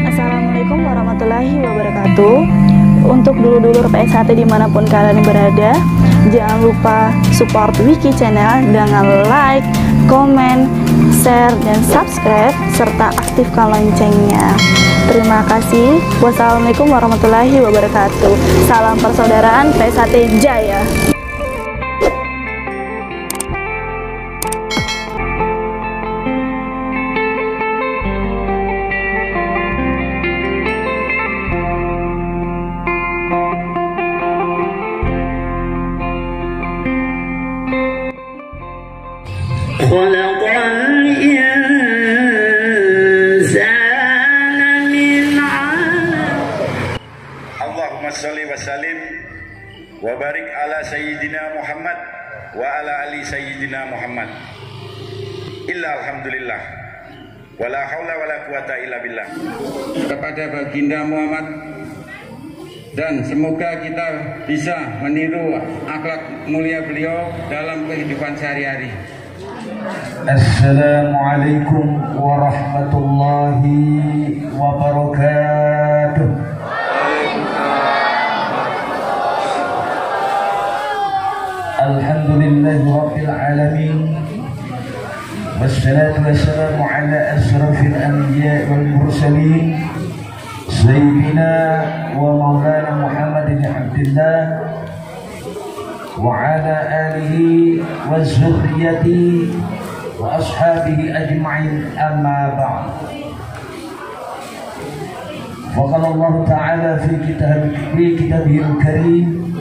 Assalamualaikum warahmatullahi wabarakatuh. Untuk dulur-dulur PS1 dimanapun kalian berada, jangan lupa support Wiki Channel dengan like, komen, share, dan subscribe, serta aktifkan loncengnya. Terima kasih. Wassalamualaikum warahmatullahi wabarakatuh. Salam persaudaraan PS1 Jaya. خلق الإنسان من علق. اللهم صل وسلم وبارك على سيدنا محمد وعلى آل سيدنا محمد. Illa alhamdulillah wala haula wala quwata illa billah. Kepada baginda Muhammad, dan semoga kita bisa meniru akhlak mulia beliau dalam kehidupan sehari-hari. Assalamualaikum warahmatullahi wabarakatuh. Alhamdulillahi rabbil alamin. Wassalatu wassalamu ala asrafil anbiya wal mursalin Sayyidina wa maulana Muhammadin abdillah wa ala alihi wa zurriyati wa ashabihi ajma'in, amma ba'd. Faqala Allah ta'ala fi kitabihil karim,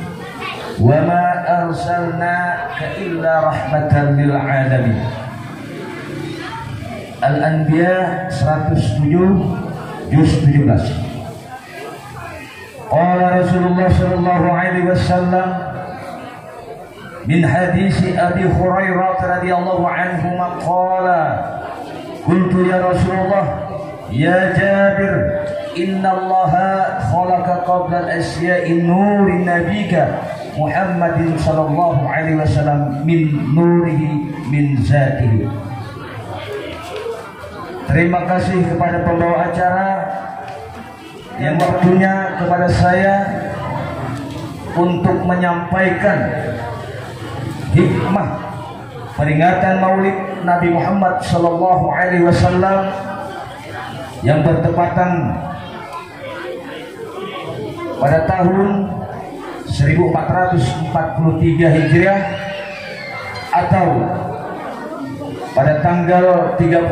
wa ma arsalnaka illa rahmatan lil alamin. Al-Anbiya 107 juz 17. Qala Rasulullah sallallahu alaihi wasallam min hadis Abi Hurairah radhiyallahu anhu qala qultu ya Rasulullah ya Jabir inna Allaha khalaqa qabla al-asya'i nurin nabika Muhammadin sallallahu alaihi wasallam min nurihi min zatihi. Terima kasih kepada pembawa acara yang waktunya kepada saya untuk menyampaikan hikmah peringatan Maulid Nabi Muhammad sallallahu alaihi wasallam yang bertepatan pada tahun 1443 Hijriah atau pada tanggal 30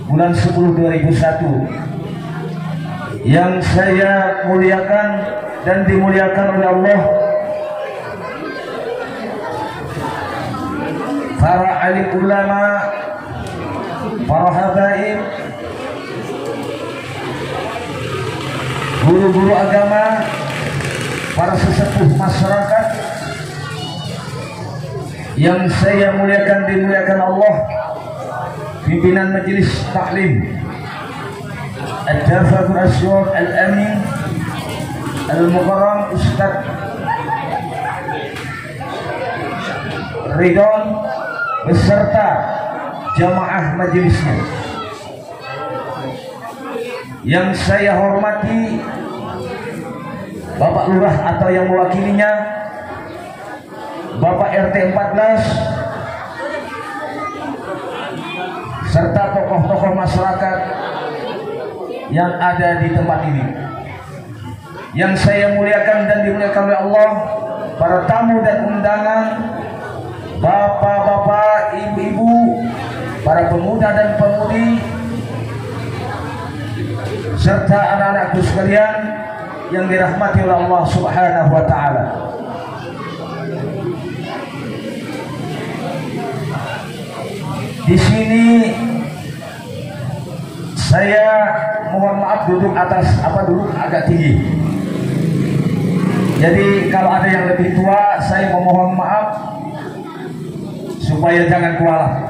bulan 10 2001 yang saya muliakan dan dimuliakan oleh Allah, para alim ulama, para habaib, guru-guru agama, para sesepuh masyarakat yang saya muliakan dimuliakan Allah, pimpinan majelis taklim Ad-Dafatul Asyur Al-Amin Al-Mukarram Ustaz Ridwan beserta jamaah majelisnya, yang saya hormati Bapak Lurah atau yang mewakilinya, Bapak RT 14 serta tokoh-tokoh masyarakat yang ada di tempat ini, yang saya muliakan dan dimuliakan oleh Allah, para tamu dan undangan, bapak-bapak, ibu-ibu, para pemuda dan pemudi, serta anak-anakku sekalian yang dirahmati oleh Allah Subhanahu wa taala. Di sini saya mohon maaf duduk agak tinggi. Jadi kalau ada yang lebih tua, saya memohon maaf supaya jangan kualat.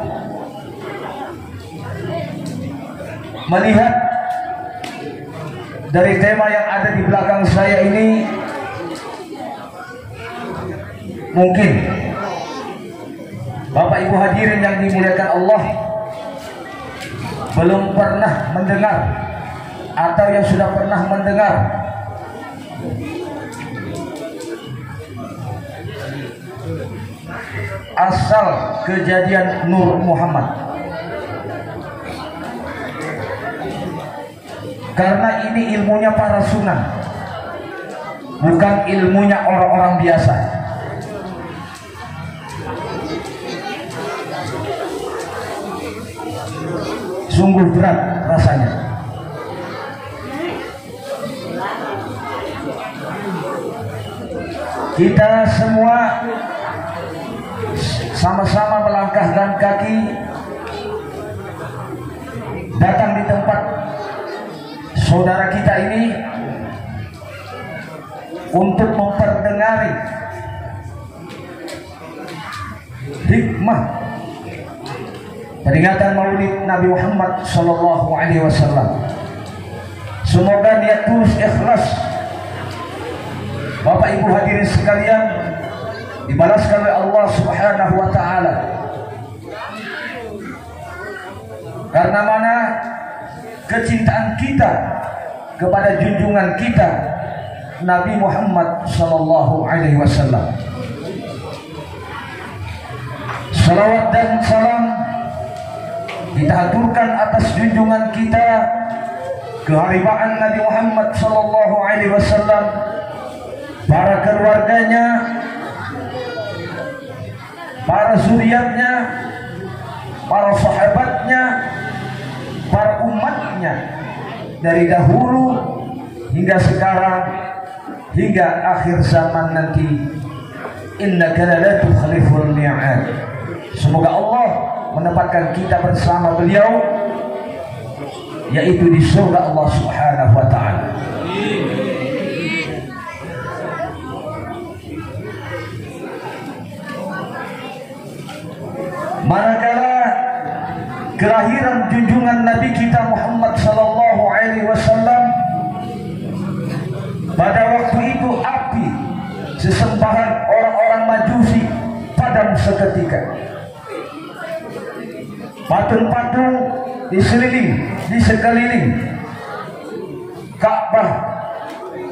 Melihat dari tema yang ada di belakang saya ini, mungkin Bapak Ibu hadirin yang dimuliakan Allah belum pernah mendengar atau yang sudah pernah mendengar asal kejadian Nur Muhammad, karena ini ilmunya para sunan, bukan ilmunya orang-orang biasa. Sungguh berat rasanya. Kita semua sama-sama melangkahkan kaki datang di tempat saudara kita ini untuk memperdengari hikmah peringatan Maulid Nabi Muhammad SAW. Semoga niat tulus ikhlas Bapak Ibu hadirin sekalian dibalaskan oleh Allah Subhanahu wa taala. Karena mana kecintaan kita kepada junjungan kita Nabi Muhammad SAW. Salawat dan salam kita haturkan atas junjungan kita, keharibaan Nabi Muhammad SAW, para keluarganya, para zuriatnya, para sahabatnya, para umatnya dari dahulu hingga sekarang hingga akhir zaman nanti. Innaka la tukhliful mi'ad. Semoga Allah menempatkan kita bersama beliau, yaitu di surga Allah Subhanahu wa taala. Manakala kelahiran junjungan Nabi kita Muhammad sallallahu alaihi wasallam, pada waktu itu api sesembahan orang-orang Majusi padam seketika. Patung-patung di sekeliling Ka'bah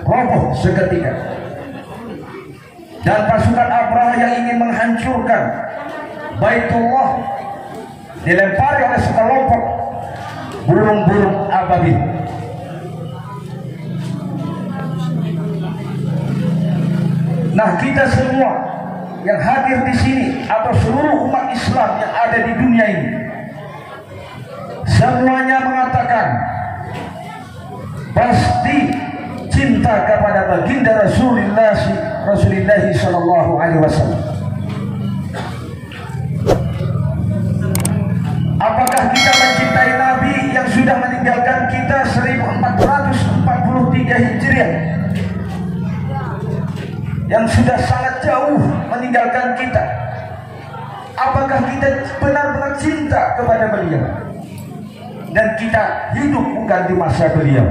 roboh seketika, dan pasukan Abraha yang ingin menghancurkan Baitullah dilempari oleh sekelompok burung-burung ababil. Nah, kita semua yang hadir di sini atau seluruh umat Islam yang ada di dunia ini, semuanya mengatakan pasti cinta kepada baginda Rasulullah sallallahu alaihi wasallam. Apakah kita mencintai Nabi yang sudah meninggalkan kita 1443 Hijriah, yang sudah sangat jauh meninggalkan kita? Apakah kita benar-benar cinta kepada beliau dan kita hidup bukan di masa beliau?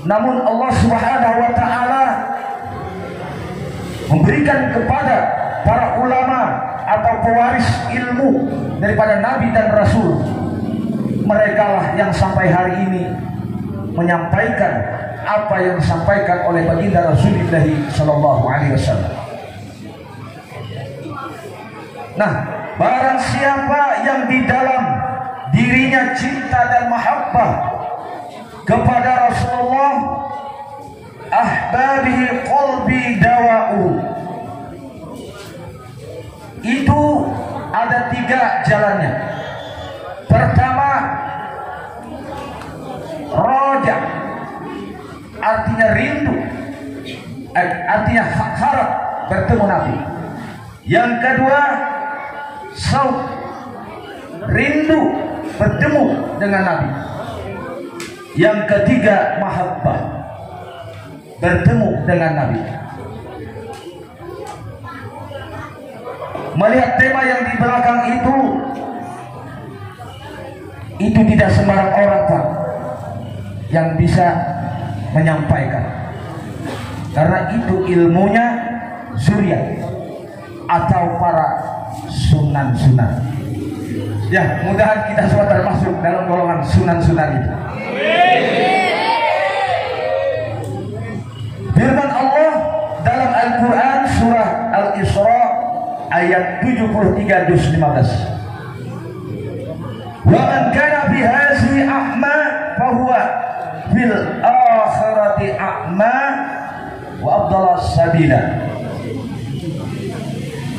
Namun Allah Subhanahu wa taala memberikan kepada para ulama atau pewaris ilmu daripada Nabi dan Rasul. Mereka lah yang sampai hari ini menyampaikan apa yang disampaikan oleh baginda Rasulullah sallallahu alaihi wasallam. Nah, barang siapa yang di dalam dirinya cinta dan mahabbah kepada Rasulullah, ahbabihi qalbi dawa'u, itu ada 3 jalannya. Pertama, roja, artinya rindu, artinya harap bertemu Nabi. Yang kedua, sauk, rindu bertemu dengan Nabi. Yang ketiga, mahabbah, bertemu dengan Nabi. Melihat tema yang di belakang itu tidak sembarang orang Pak yang bisa menyampaikan, karena itu ilmunya zuriat atau para sunan-sunan. Ya, mudahan kita semua termasuk dalam golongan sunan-sunan itu. Firman Allah dalam Al-Quran surah Al-Isra ayat 73 juz 15. Wa man kana fi hadhihi a'ma fa huwa fil akhirati a'ma wa afdala sabila.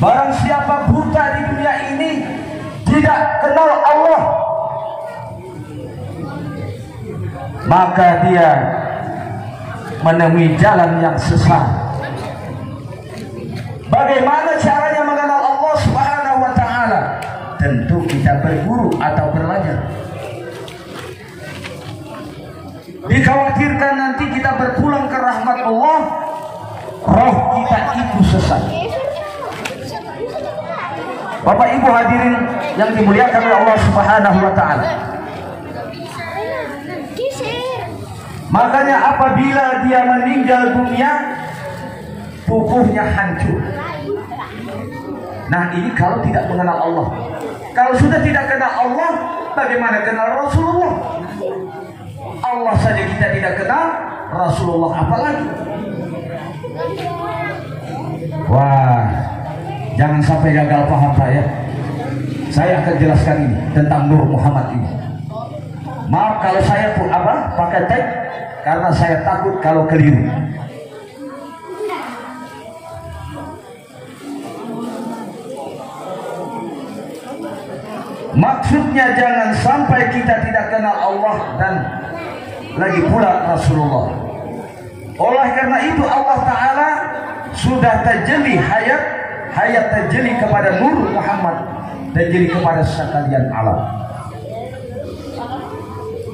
Barang siapa buta di dunia ini, tidak kenal Allah, maka dia menemui jalan yang sesat. Bagaimana caranya mengenal Allah Subhanahu wa ta'ala? Tentu kita berguru atau belajar. Dikhawatirkan nanti kita berpulang ke rahmat Allah, roh kita itu sesat. Bapak Ibu hadirin yang dimuliakan oleh Allah Subhanahu wa ta'ala, makanya apabila dia meninggal dunia, tubuhnya hancur. Nah, ini kalau tidak mengenal Allah. Kalau sudah tidak kenal Allah, bagaimana kenal Rasulullah? Allah saja kita tidak kenal, Rasulullah apalagi. Wah, jangan sampai gagal paham saya. Saya akan jelaskan ini tentang Nur Muhammad ini. Maaf kalau saya pun pakai tag, karena saya takut kalau keliru. Maksudnya jangan sampai kita tidak kenal Allah dan lagi pula Rasulullah. Oleh karena itu Allah Ta'ala sudah tajalli hayat tajalli kepada Nur Muhammad, tajalli kepada sekalian alam.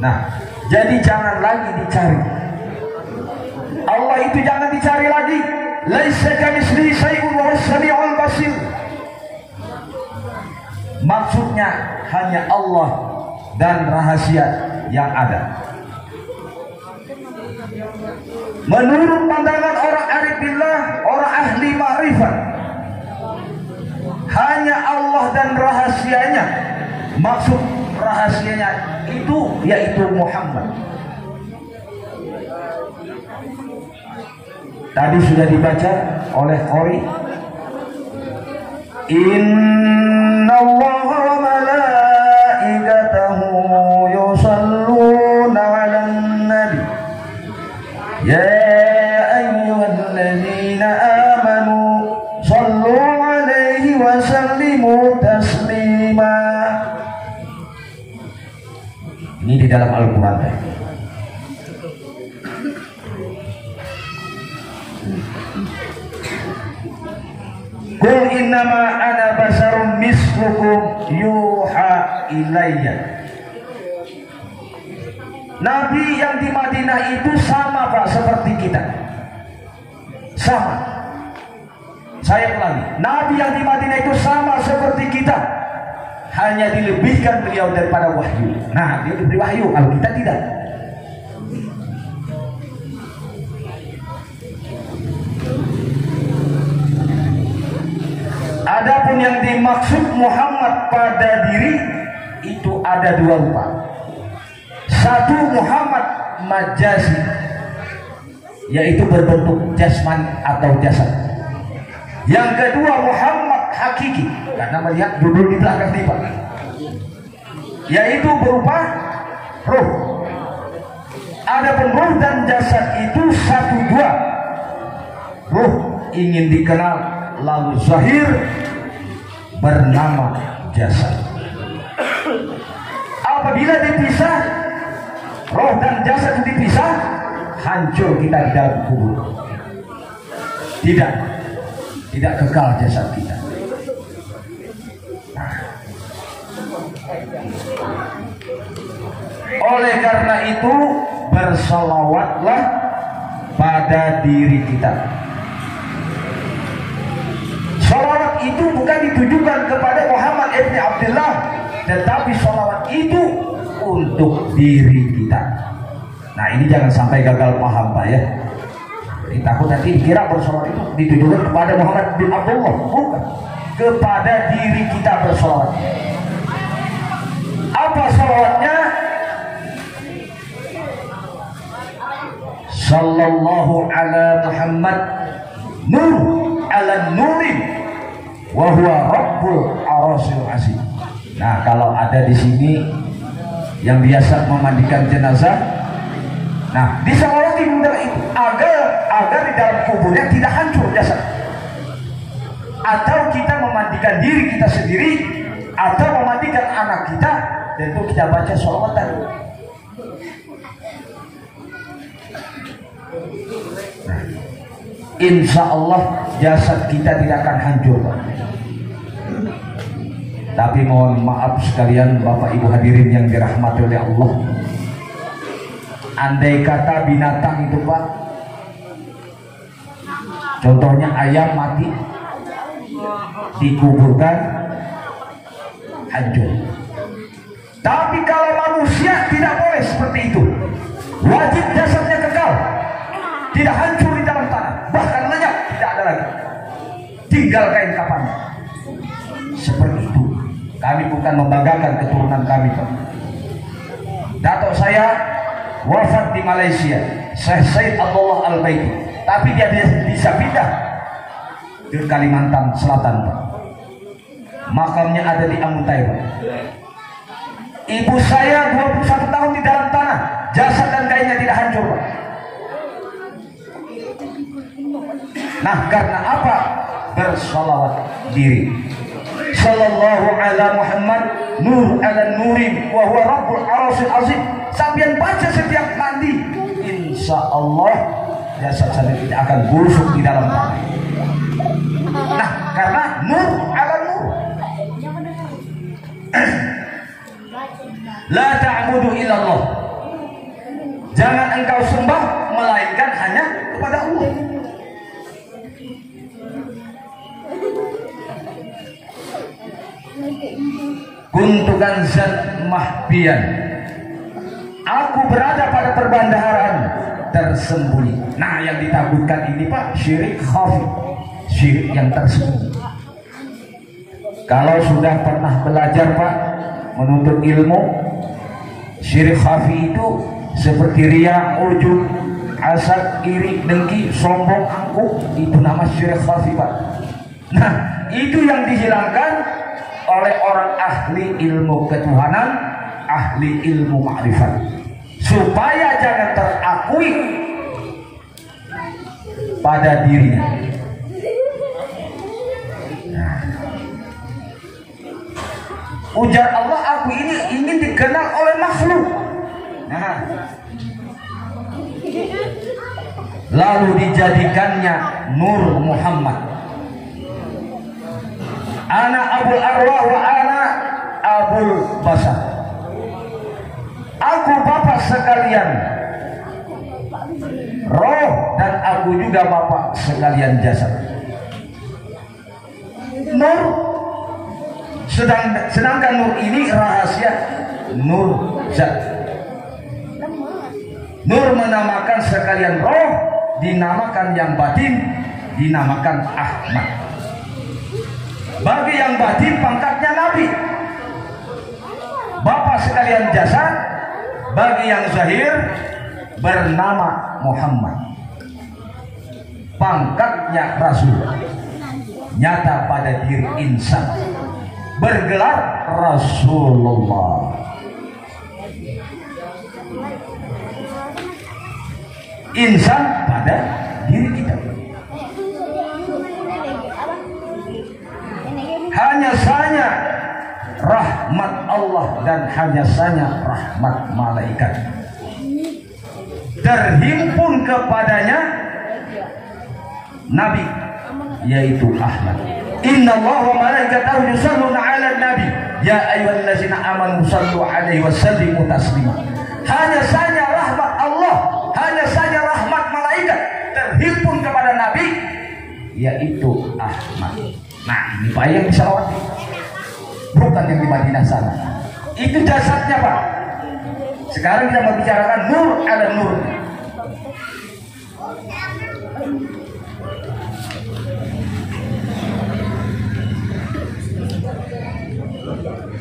Nah, jadi jangan lagi dicari Allah itu, jangan dicari lagi. Laisa kamitslihi syai'un wa huwas sami'ul basir. Maksudnya hanya Allah dan rahasia yang ada. Menurut pandangan orang arif billah, orang ahli ma'rifat, hanya Allah dan rahasianya. Maksud rahasianya itu yaitu Muhammad. Tadi sudah dibaca oleh Qori. Inna Allaha wa malaikatahu yusalluna 'alan nabi ya ayyuhalladzina amanu sallu 'alaihi wa sallimu taslima. Ini di dalam Al-Quran. Qul innama ana basarum mislukum yuha ilayya. Nabi yang di Madinah itu sama Pak seperti kita. Sama. Saya ulangi, Nabi yang di Madinah itu sama seperti kita. Hanya dilebihkan beliau daripada wahyu. Nah, dia diberi wahyu, kalau kita tidak. Adapun yang dimaksud Muhammad pada diri itu ada dua rupa. Satu Muhammad majazi, yaitu berbentuk jasmani atau jasad. Yang kedua Muhammad hakiki, karena melihat duduk di belakang tiba, yaitu berupa ruh. Adapun ruh dan jasad itu satu dua. Ruh ingin dikenal, lalu zahir bernama jasad. Apabila dipisah, roh dan jasad dipisah, hancur kita di dalam kubur. Tidak kekal jasad kita. Oleh karena itu, bersolawatlah pada diri kita. Salawat itu bukan ditujukan kepada Muhammad ibn Abdullah, tetapi salawat itu untuk diri kita. Nah, ini jangan sampai gagal paham Pak ya. Takut nanti dikira bersalawat itu ditujukan kepada Muhammad bin Abdullah. Bukan. kepada diri kita bersolawat. Apa solawatnya? Sallallahu ala Muhammad nur ala nurin wa huwa rabbul arasyil azim. Nah, kalau ada di sini yang biasa memandikan jenazah, nah disolawati agar di dalam kuburnya tidak hancur jasad. Atau kita memandikan diri kita sendiri atau memandikan anak kita, tentu kita baca sholawatan. Nah, insya Allah jasad kita tidak akan hancur. Tapi mohon maaf sekalian Bapak Ibu hadirin yang dirahmati oleh Allah, andai kata binatang itu Pak, contohnya ayam mati dikuburkan hancur. Tapi kalau manusia tidak boleh seperti itu, wajib jasadnya kekal, tidak hancur di dalam tanah, bahkan lenyap, tidak ada lagi, tinggal kain kafannya. Seperti itu. Kami bukan membanggakan keturunan kami, Pak. Datuk saya wafat di Malaysia, Syekh Said Abdullah Al-Baiti, tapi dia bisa pindah ke Kalimantan Selatan, Pak. Makamnya ada di Amuntai, Pak. Ibu saya 21 tahun di dalam tanah, jasad dan kainnya tidak hancur, Pak. Nah, karena apa? Bersolawat diri. Sallallahu ala Muhammad nur ala nurin wa huwa rabbul arasyil azim. Sampai baca setiap mandi, insya Allah jasad saya tidak akan busuk di dalam tanah. Nah, karena nur ala nur. La ta'budu illallah. Jangan engkau sembah melainkan hanya kepada Allah. Kuntu kanzan mahbiyan. Aku berada pada perbendaharaan tersembunyi. Nah, yang ditakutkan ini Pak, syirik khafi, syirik yang tersembunyi. Kalau sudah pernah belajar Pak menuntut ilmu, syirik khafi itu seperti riya, ujub, hasad, iri, dengki, sombong, angkuh, itu nama syirik khafi Pak. Nah, itu yang dihilangkan oleh orang ahli ilmu ketuhanan, ahli ilmu ma'rifat, supaya jangan terakui pada dirinya. Nah, ujar Allah, aku ini ingin dikenal oleh makhluk. Nah, lalu dijadikannya Nur Muhammad. Ana Abul Arwah wa ana Abul Basar. Aku bapak sekalian roh dan aku juga bapak sekalian jasad. Nur, sedangkan nur ini rahasia, nur zat. Nur menamakan sekalian roh, dinamakan yang batin, dinamakan Ahmad. Bagi yang batin pangkatnya Nabi, bapak sekalian jasad. Bagi yang zahir bernama Muhammad, pangkatnya Rasul, nyata pada diri insan, bergelar Rasulullah. Insan pada diri kita. Hanya saja rahmat Allah dan hanya saja rahmat malaikat terhimpun kepadanya Nabi, yaitu Ahmad. Inna Allah wa malaikatahu yusalluna 'alan nabi ya ayyuhallazina amanu sallu 'alaihi wa sallimu taslima. Hanya saja rahmat Allah, hanya saja rahmat malaikat terhimpun kepada Nabi, yaitu Ahmad. Nah, ini Pak yang disalawati, bukan yang di Madinah sana. Itu jasadnya Pak. Sekarang kita membicarakan nur ala nur.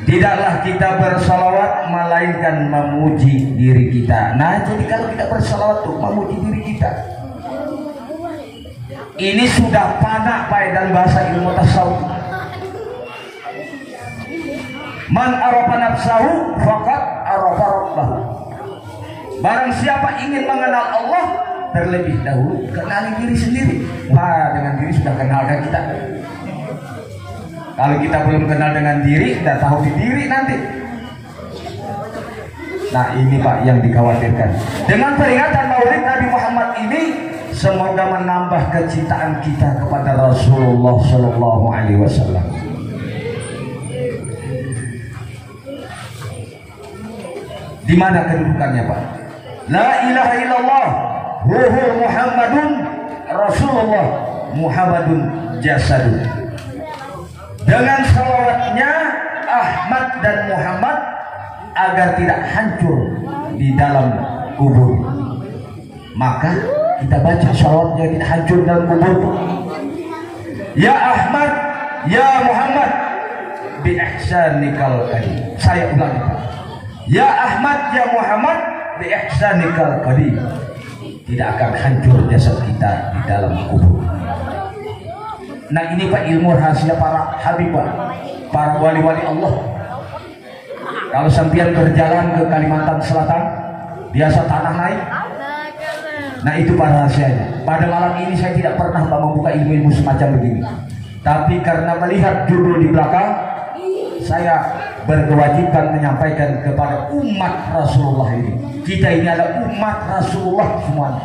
Tidaklah kita bersalawat melainkan memuji diri kita. Nah, jadi kalau kita bersalawat tuh memuji diri kita. Ini sudah panak Pak dalam bahasa ilmu tasawuf. Man arafa nafsahu faqad arafa rabbahu. Barang siapa ingin mengenal Allah, terlebih dahulu kenali diri sendiri. Wah, dengan diri sudah kenalkan kita. Kalau kita belum kenal dengan diri, tidak tahu di diri nanti. Nah, ini Pak yang dikhawatirkan. Dengan peringatan Maulid Nabi Muhammad ini, semoga menambah kecintaan kita kepada Rasulullah Shallallahu Alaihi Wasallam. Di mana kedudukannya Pak? La ilaha illallah, ruhul Muhammadun Rasulullah, Muhammadun jasadun. Dengan salawatnya Ahmad dan Muhammad agar tidak hancur di dalam kubur, maka kita baca salawatnya tidak hancur dalam kubur. Ya Ahmad, ya Muhammad, bi ihsanikal qadim. Saya ulangi. Ya Ahmad, ya Muhammad, bi ihsanikal qadim. Tidak akan hancur jasad kita di dalam kubur. Nah, ini Pak ilmu rahasia para habibah, para wali-wali Allah. Kalau sampean berjalan ke Kalimantan Selatan, biasa tanah naik. Nah, itu para rahasianya. Pada malam ini saya tidak pernah membuka ilmu-ilmu semacam begini. Tapi karena melihat judul di belakang, saya berkewajiban menyampaikan kepada umat Rasulullah ini. Kita ini adalah umat Rasulullah semuanya.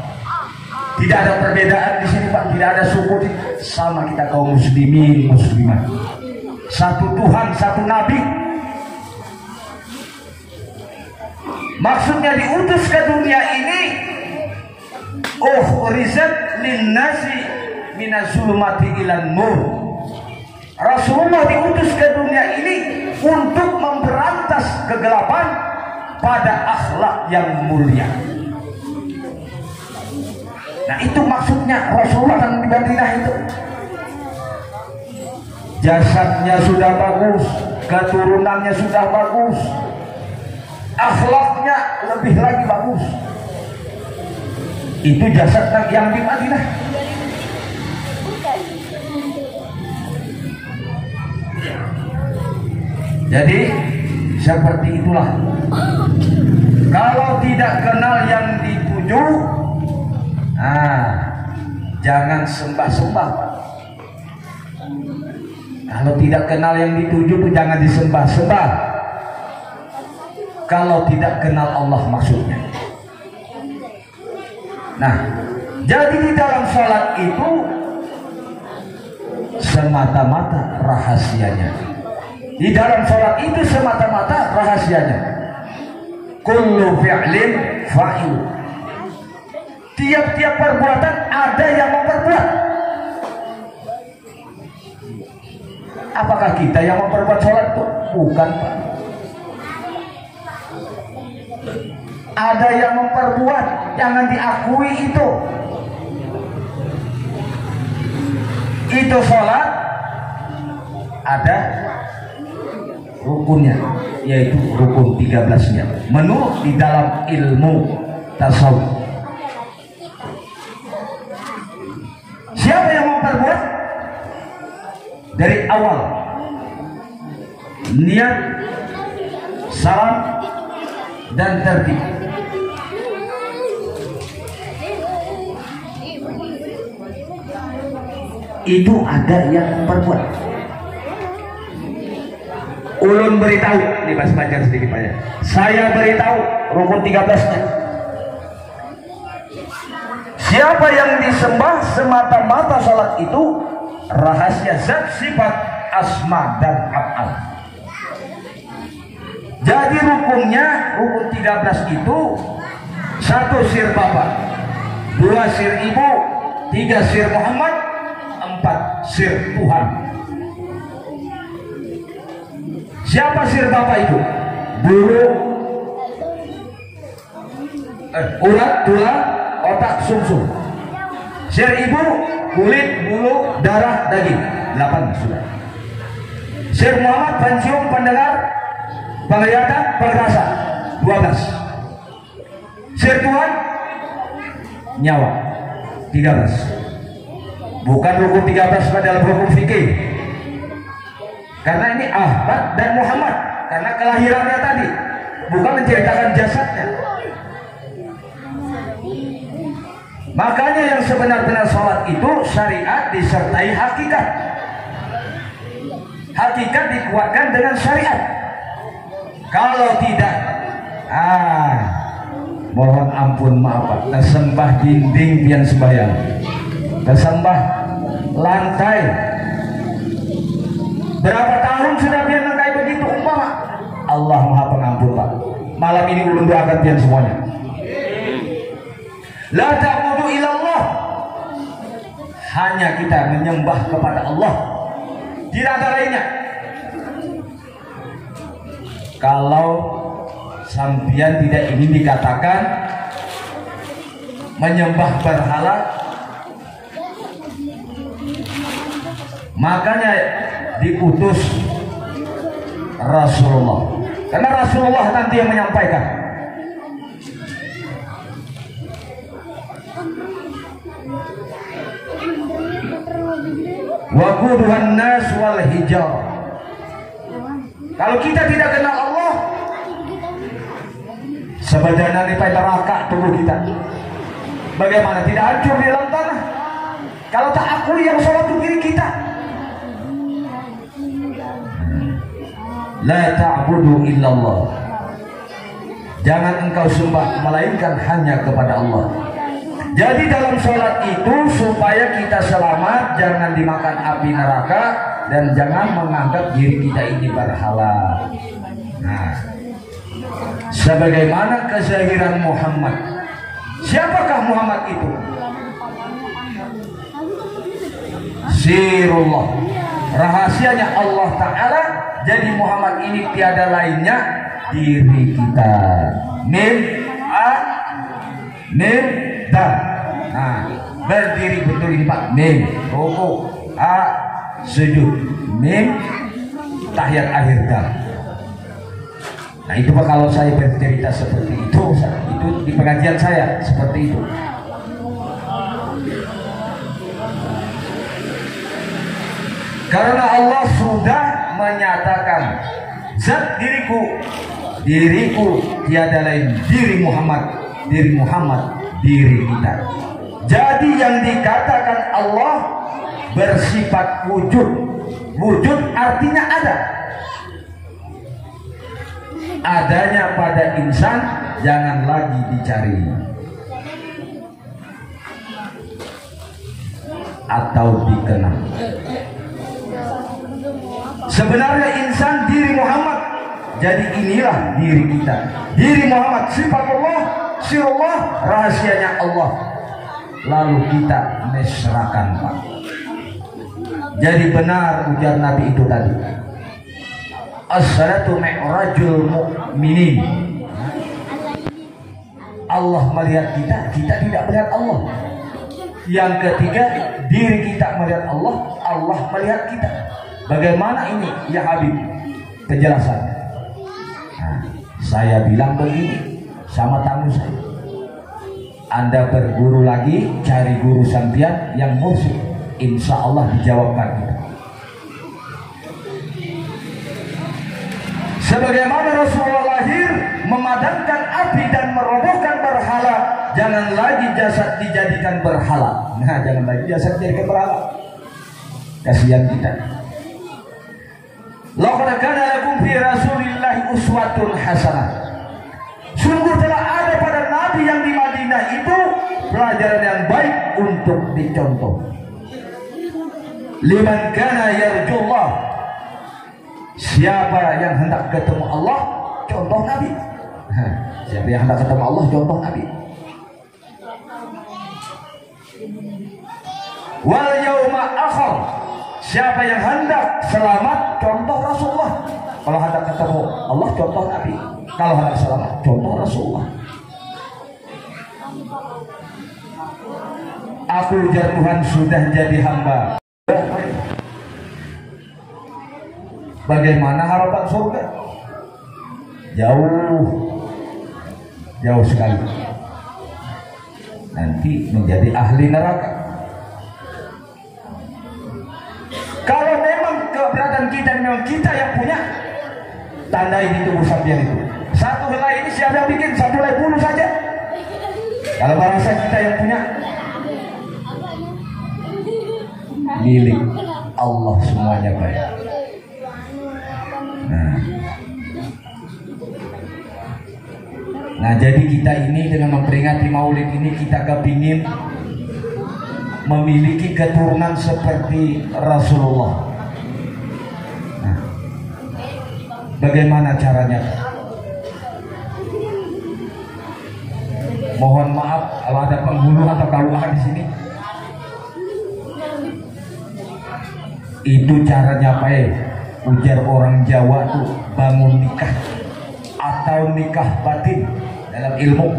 Tidak ada perbedaan di sini Pak, tidak ada suku, sama kita kaum muslimin muslimat. Satu Tuhan, satu Nabi. Maksudnya diutus ke dunia ini, ukhrijat linnasi minaz-zulumati ilan nur. Rasulullah diutus ke dunia ini untuk memberantas kegelapan pada akhlak yang mulia. Nah, itu maksudnya Rasulullah yang di Madinah itu. Jasadnya sudah bagus, keturunannya sudah bagus, akhlaknya lebih lagi bagus. Itu jasad yang di Madinah. Jadi seperti itulah. Kalau tidak kenal yang dituju, jangan sembah-sembah. Kalau tidak kenal yang dituju itu jangan disembah-sembah. Kalau tidak kenal Allah maksudnya. Nah, jadi di dalam sholat itu semata-mata rahasianya. Di dalam sholat itu semata-mata rahasianya. Kullu fi'lin fa'il. Tiap-tiap perbuatan ada yang memperbuat. Apakah kita yang memperbuat sholat itu? Bukan Pak. Ada yang memperbuat, jangan diakui itu. Itu sholat ada rukunnya, yaitu rukun 13-nya. Menurut di dalam ilmu tasawuf. Siapa yang memperbuat? Dari awal niat, salam, dan tertib. Itu ada yang memperbuat. Ulun beritahu, ini Mas baca sedikit Pak ya. Saya beritahu rukun 13-nya. Siapa yang disembah semata-mata salat itu rahasia zat, sifat, asma dan af'al. Jadi rukunnya, rukun 13 itu 1 sir Bapak, 2 sir Ibu, 3 sir Muhammad, 4 sir Tuhan. Siapa sir Bapak itu? Bulu, urat, tulang, otak, sumsum. Sir Ibu, kulit, bulu, darah, daging. 8 sudah. Sir Muhammad, pencium, pendengar, penglihatan, perasaan 12. Sentuhan, nyawa 13. Bukan rukun 13 dalam hukum fikih, karena ini Ahmad dan Muhammad, karena kelahirannya tadi, bukan menceritakan jasadnya. Makanya yang sebenar-benar sholat itu syariat disertai hakikat. Hakikat dikuatkan dengan syariat. Kalau tidak, mohon ampun, maaf Pak, tersembah dinding pian sembahyang, tersembah lantai. Berapa tahun sudah pian kayak begitu umpama? Allah Maha Pengampun Pak. Malam ini ulun doakan pian semuanya. La ta'budu ilallah, hanya kita menyembah kepada Allah, tidak ada lainnya. Kalau sampian tidak ingin dikatakan menyembah berhala, makanya diutus Rasulullah, karena Rasulullah nanti yang menyampaikan. Waquduhan nas wal hijar. Kalau kita tidak kenal Allah, sebenarnya di neraka tubuh kita. Bagaimana tidak hancur di dalam tanah? Kalau tak akui yang sholat itu diri kita. La ta'budu illallah. Jangan engkau sembah melainkan hanya kepada Allah. Jadi dalam sholat itu supaya kita selamat, jangan dimakan api neraka, dan jangan menganggap diri kita ini berhala. Nah, sebagaimana kezahiran Muhammad. Siapakah Muhammad itu? Sirullah, rahasianya Allah Ta'ala. Jadi Muhammad ini tiada lainnya diri kita. Mim dan berdiri betul ini Pak. Mim ruku, sujud, mim tahiyat akhir dan. Nah itu Pak, kalau saya bercerita seperti itu di pengajian saya seperti itu. Karena Allah sudah menyatakan zat diriku tiada lain diri Muhammad diri kita. Jadi yang dikatakan Allah bersifat wujud artinya ada. Adanya pada insan jangan lagi dicari atau dikenal. Sebenarnya insan diri Muhammad. Jadi inilah diri kita. Diri Muhammad sifat Allah, sirullah, rahasianya Allah. Lalu kita mesrakan Pak. Jadi benar ujar Nabi itu tadi. As-salatu mi'rajul mu'minin. Allah melihat kita, kita tidak melihat Allah. Yang ketiga, diri kita melihat Allah, Allah melihat kita. Bagaimana ini ya Habib? Penjelasannya. Nah, saya bilang begini sama tamu saya. Anda berguru lagi, cari guru sampian yang mursyid. Insya Allah dijawabkan kita. Sebagaimana Rasulullah lahir memadamkan api dan merobohkan berhala, jangan lagi jasad dijadikan berhala. Nah, jangan lagi jasad dijadikan berhala. Kasihan kita. Laqad kana lakum fi Rasulillahi uswatun hasanah. Sungguh telah ada pada Nabi yang di Madinah itu pelajaran yang baik untuk dicontoh. Liman kana yarjullah. Siapa yang hendak ketemu Allah, contoh Nabi. Siapa yang hendak ketemu Allah, contoh Nabi. Wal yauma akhir. Siapa yang hendak selamat, contoh Rasulullah. Kalau hendak ketemu Allah, contoh Nabi. Kalau hendak selamat, contoh Rasulullah. Aku Tuhan sudah jadi hamba. Bagaimana harapan surga? jauh sekali. Nanti menjadi ahli neraka. Kalau memang keberadaan kita memang kita yang punya, tandai di tubuh sampean itu. Satu helai ini siapa bikin, satu helai bunuh saja. Kalau merasa kita yang punya, milik Allah semuanya baik. Nah, jadi kita ini dengan memperingati Maulid ini kita kepingin memiliki keturunan seperti Rasulullah. Nah, bagaimana caranya? Mohon maaf kalau ada penghulu atau KUA di sini. Itu caranya apa ya? Ujar orang Jawa tuh bangun nikah atau nikah batin dalam ilmu.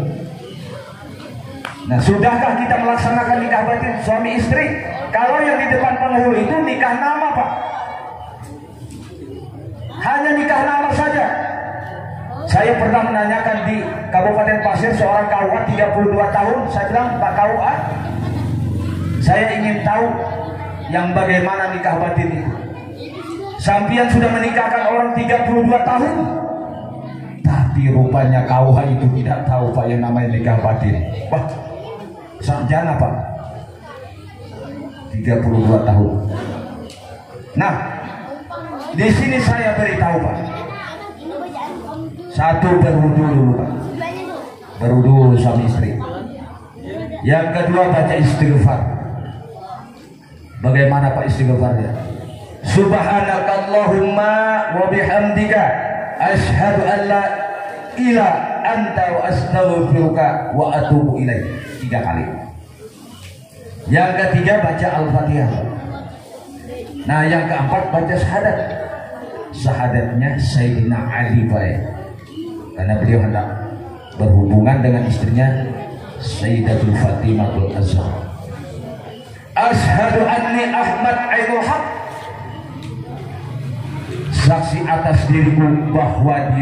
Nah, sudahkah kita melaksanakan nikah batin suami istri? Kalau yang di depan penghulu itu nikah nama, Pak. Hanya nikah nama saja. Saya pernah menanyakan di Kabupaten Pasir seorang KUA 32 tahun. Saya bilang, Pak KUA, saya ingin tahu yang bagaimana nikah batin itu. Sampian sudah menikahkan orang 32 tahun. Tapi rupanya KUA itu tidak tahu Pak yang namanya nikah batin. Wah, sarjana Pak, 32 tahun. Nah, di sini saya beritahu Pak. Satu, berwudu dulu Pak. Berwudu suami istri. Yang kedua, baca istighfar. Bagaimana Pak istighfarnya? Subhanakallahumma wa bihamdika asyhadu an la ilaha anta wa astaghfiruka wa atubu ilaik. 3 kali. Yang ketiga baca Al-Fatihah. Nah, yang keempat baca syahadat. Syahadatnya Sayyidina Ali Pak. Karena beliau hendak berhubungan dengan istrinya Sayyidatul Fatimatul Azhar. Asyhadu anni Ahmad Ainul Haq. Saksi atas diriku bahwa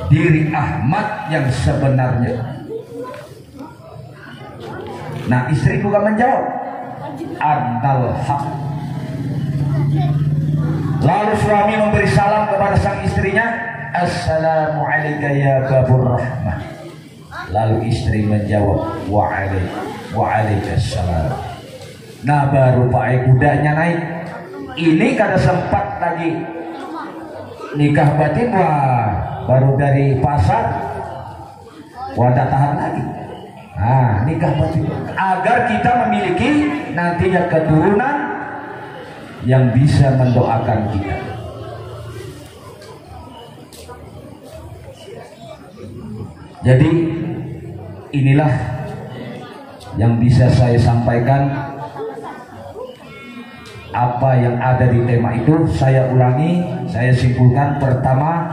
diri Ahmad yang sebenarnya. Nah, istriku kan menjawab Antal Haq. Lalu suami memberi salam kepada sang istrinya, Assalamualaikum ya babur rahmah. Lalu istri menjawab Waalaikumsalam. Nah, baru Pak kudanya naik. Ini kada sempat lagi nikah batin, wah baru dari pasar, wadah tahan lagi. Nah, nikah batin agar kita memiliki nantinya keturunan yang bisa mendoakan kita. Jadi inilah yang bisa saya sampaikan. Apa yang ada di tema itu saya ulangi, saya simpulkan. Pertama,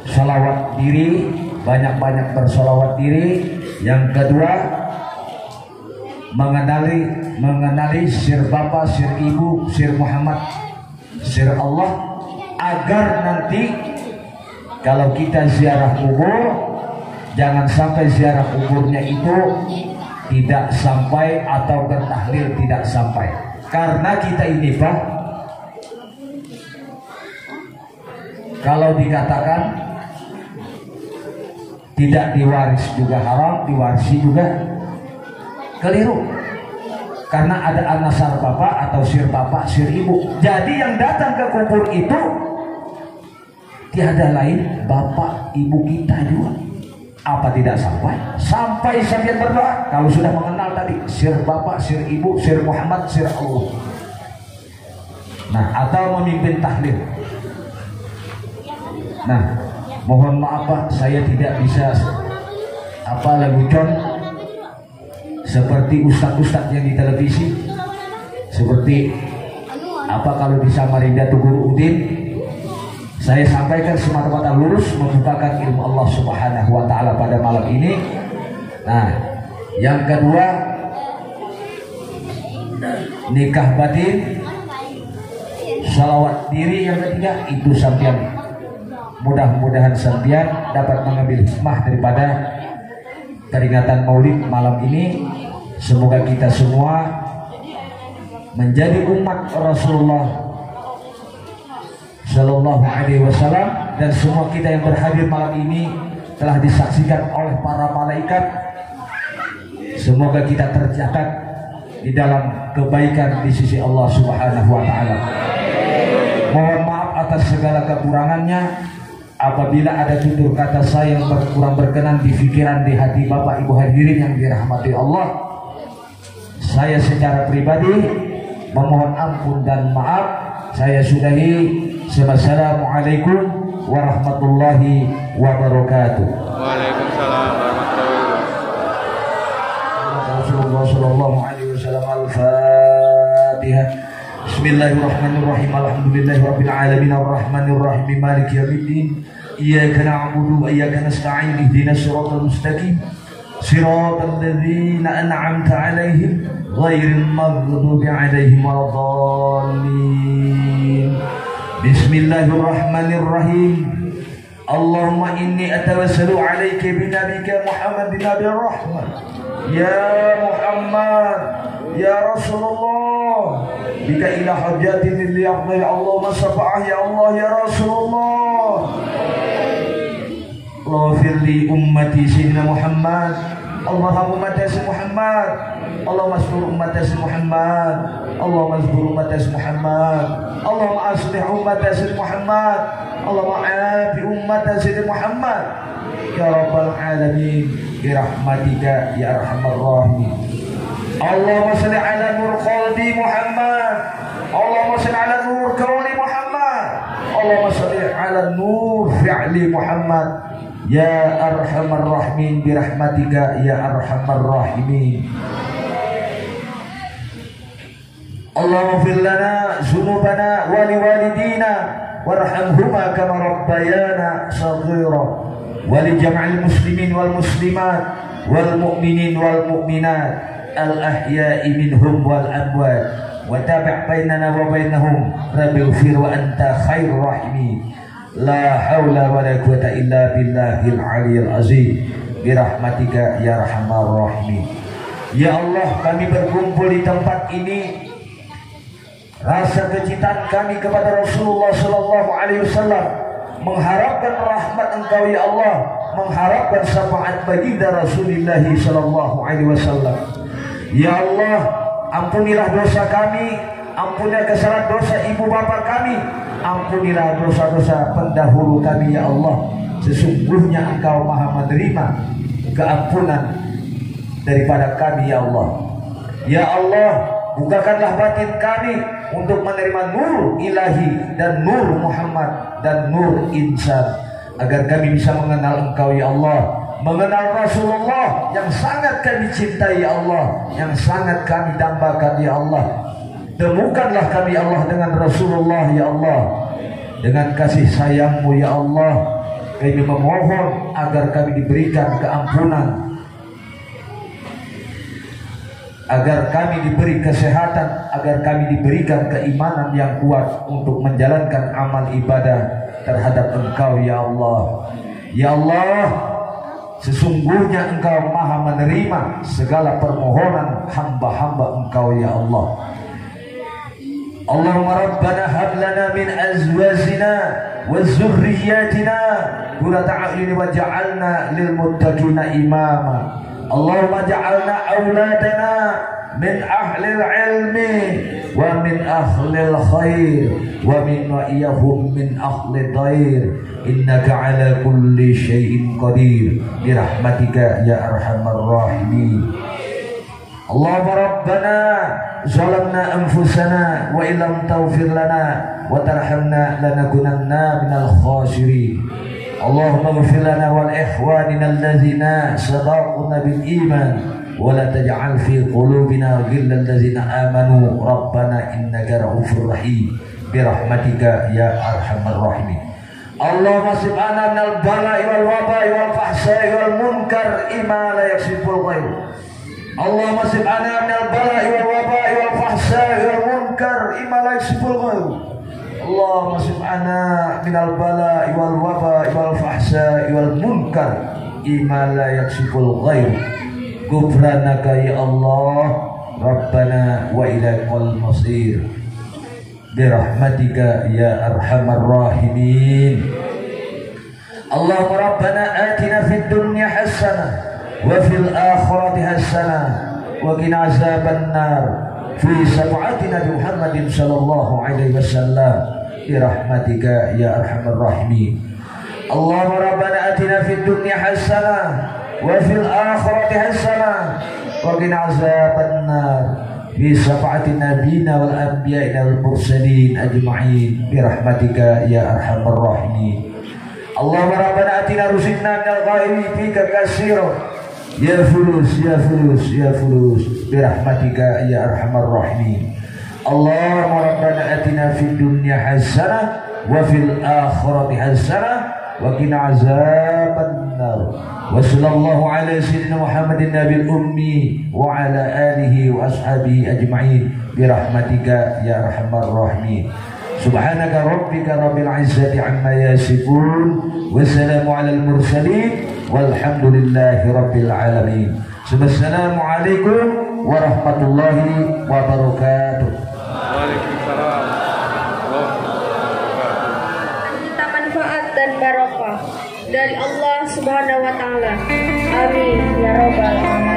sholawat diri, banyak-banyak bersolawat diri. Yang kedua, mengenali sir Bapa, sir Ibu, sir Muhammad, sir Allah, agar nanti kalau kita ziarah kubur, jangan sampai ziarah kuburnya itu tidak sampai atau bertahlil tidak sampai. Karena kita ini Pak, kalau dikatakan tidak diwaris juga haram, diwarisi juga keliru. Karena ada anasar bapak atau sir bapak, sir ibu. Jadi yang datang ke kubur itu tiada lain bapak ibu kita juga. Apa tidak sampai? Sampai sampai berdoa. Kalau sudah mengenal tadi sir bapak, sir ibu, sir Muhammad, sir Allah. Nah, atau memimpin tahlil. Nah, mohon maaf Pak, saya tidak bisa lelucon seperti ustadz-ustadz yang di televisi. Seperti kalau di Samarinda Tugur Udin. Saya sampaikan semata-mata lurus membukakan ilmu Allah Subhanahu wa Ta'ala pada malam ini. Nah, yang kedua, nikah batin, salawat diri. Yang ketiga, itu sampean Mudah-mudahan sekalian dapat mengambil hikmah daripada peringatan Maulid malam ini. Semoga kita semua menjadi umat Rasulullah Sallallahu Alaihi Wasallam, dan semua kita yang berhadir malam ini telah disaksikan oleh para malaikat. Semoga kita tercatat di dalam kebaikan di sisi Allah Subhanahu Wa Taala. Mohon maaf atas segala kekurangannya. Apabila ada tutur kata saya yang kurang berkenan di pikiran, di hati Bapak Ibu hadirin yang dirahmati Allah, saya secara pribadi memohon ampun dan maaf. Saya sudahi. Wassalamualaikum warahmatullahi wabarakatuh. Waalaikumsalam warahmatullahi wabarakatuh. Rasulullah sallallahu alaihi wasallam. Al-Fatihah. Bismillahirrahmanirrahim. Alhamdulillahirabbil alamin arrahmanir rahim maliki yaumiddin. Iyyaka na'budu wa iyyaka nasta'in. Ihdinas siratal mustaqim. Siratal ladzina an'amta 'alaihim ghairil maghdubi 'alaihim waladdallin. Bismillahirrahmanirrahim. Allahumma inni atawassalu 'alaika bi nabiyyika Muhammadin nabiyir rahmah. Ya Muhammad, ya Rasulullah, bika ila hajatin li afdal Allahumma syafa'ah ya Allah ya Rasulullah. Ghafir li ummati sayyidina Muhammad. Allahumma ummati Muhammad. Allahumma asbur ummati Muhammad. Allahumma asbur ummati Muhammad. Allahumma aslih ummati Muhammad. Allahumma afi ummati Muhammad. Ya rabbal alamin bi rahmatika ya arhamar rahimin. Allahumma shalli ala nur qalbi Muhammad. Allahumma shalli ala nur kauni Muhammad. Allahumma shalli ala nur fi'li Muhammad. Ya arhamar rahimin bi rahmatika ya arhamar rahimin. Allahumma fir lana dzunubana wa liwalidina warhamhuma kama rabbayana shaghira wa li jam'il muslimin wal muslimat wal mu'minin wal mu'minat al ahya'i minhum wal amwat wa tabi' bainana wa bainahum rabbil fir wa anta khairur rahimin. La haula wa la quwata illa billahil aliyil azim bi rahmatika ya arhamar rahimin. Ya Allah, kami berkumpul di tempat ini, rasa kecintaan kami kepada Rasulullah sallallahu alaihi wasallam, mengharapkan rahmat Engkau ya Allah, mengharapkan syafaat baginda Rasulullah sallallahu alaihi wasallam. Ya Allah, ampunilah dosa kami, ampunilah kesalahan dosa ibu bapa kami, ampunilah dosa-dosa pendahulu kami ya Allah. Sesungguhnya Engkau maha menerima keampunan daripada kami ya Allah. Ya Allah, bukakanlah batin kami untuk menerima nur ilahi dan nur Muhammad dan nur insan, agar kami bisa mengenal Engkau ya Allah, mengenal Rasulullah yang sangat kami cintai ya Allah, yang sangat kami dambakan ya Allah. Temukanlah kami Allah dengan Rasulullah ya Allah, dengan kasih sayang-Mu ya Allah. Kami memohon agar kami diberikan keampunan, agar kami diberi kesehatan, agar kami diberikan keimanan yang kuat untuk menjalankan amal ibadah terhadap Engkau ya Allah. Ya Allah, sesungguhnya Engkau maha menerima segala permohonan hamba-hamba Engkau ya Allah. Allahumma rabbana hab lana min azwajina wa zurriyyatina qurrata a'yun waj'alna lil muttaqina imama. Allahumma ja'alna auladana min ahlil ilmi wa min ahlil khair wa min wa'iyahum min ahlil dair. Innaka ala kulli syai'in qadir bi rahmatika ya arhamar rahimin. Allahumma rabbana zalamna anfusana wa illam taghfir lana wa tarhamna lanakunanna minal khasirin. Allahumma ighfir lana wal ikhwanina allazina sabaquna bil iman wa la taj'al fi qulubina ghillan ladzina amanu rabbana innaka ra'ufur rahim bi rahmatika ya arhamar rahimin. Allahumma sib'ana minal bala'i wal waba'i wal fahsya'i wal munkar ima la yaksiful ghaib. Allahumma sib'ana minal bala'i wal waba'i wal fahsya'i wal munkar ima la yaksiful ghaib. Allahumma sib'ana minal bala'i wal waba'i munkar ima la yaksiful ghair. Ghufranaka ya Allah Rabbana wa ilaikal masir. Birahmatika ya arhamar rahimin. Allahumma rabbana atina fid dunya hasanah wa fil akhirati hasanah wa qina azabannar fi syafa'ati Nabi Muhammadin sallallahu alaihi wasallam birahmatika ya arhamar rahimin. Allahumma rabbana atina fid dunya hasanah wa fil akhirati hasanah wa qina azabannar fi syafa'ati nabiyina wal anbiya'i wal mursalin ajma'in birahmatika ya arhamar rahimin. Allahumma rabbana atina rusidna minal ghaibi fika katsiran ya fulus ya fulus ya fulus birahmatika ya arhamar rahimin. Allahumma rabbana atina fid dunya hasanah wa fil akhirati hasanah wa qina azabannar. Wa sallallahu ala sayyidina Muhammadin nabiyil ummi wa ala alihi wa ashabihi ajma'in birahmatika ya arhamar rahimin. Subhanaka rabbika rabbil izzati amma yasifun wa salamu alal mursalin walhamdulillahi rabbil alamin. Assalamu alaikum warahmatullahi wabarakatuh. Waalaikumsalam. Minta manfaat dan barokah dari Allah Subhanahu wa taala. Amin ya rabbal alamin.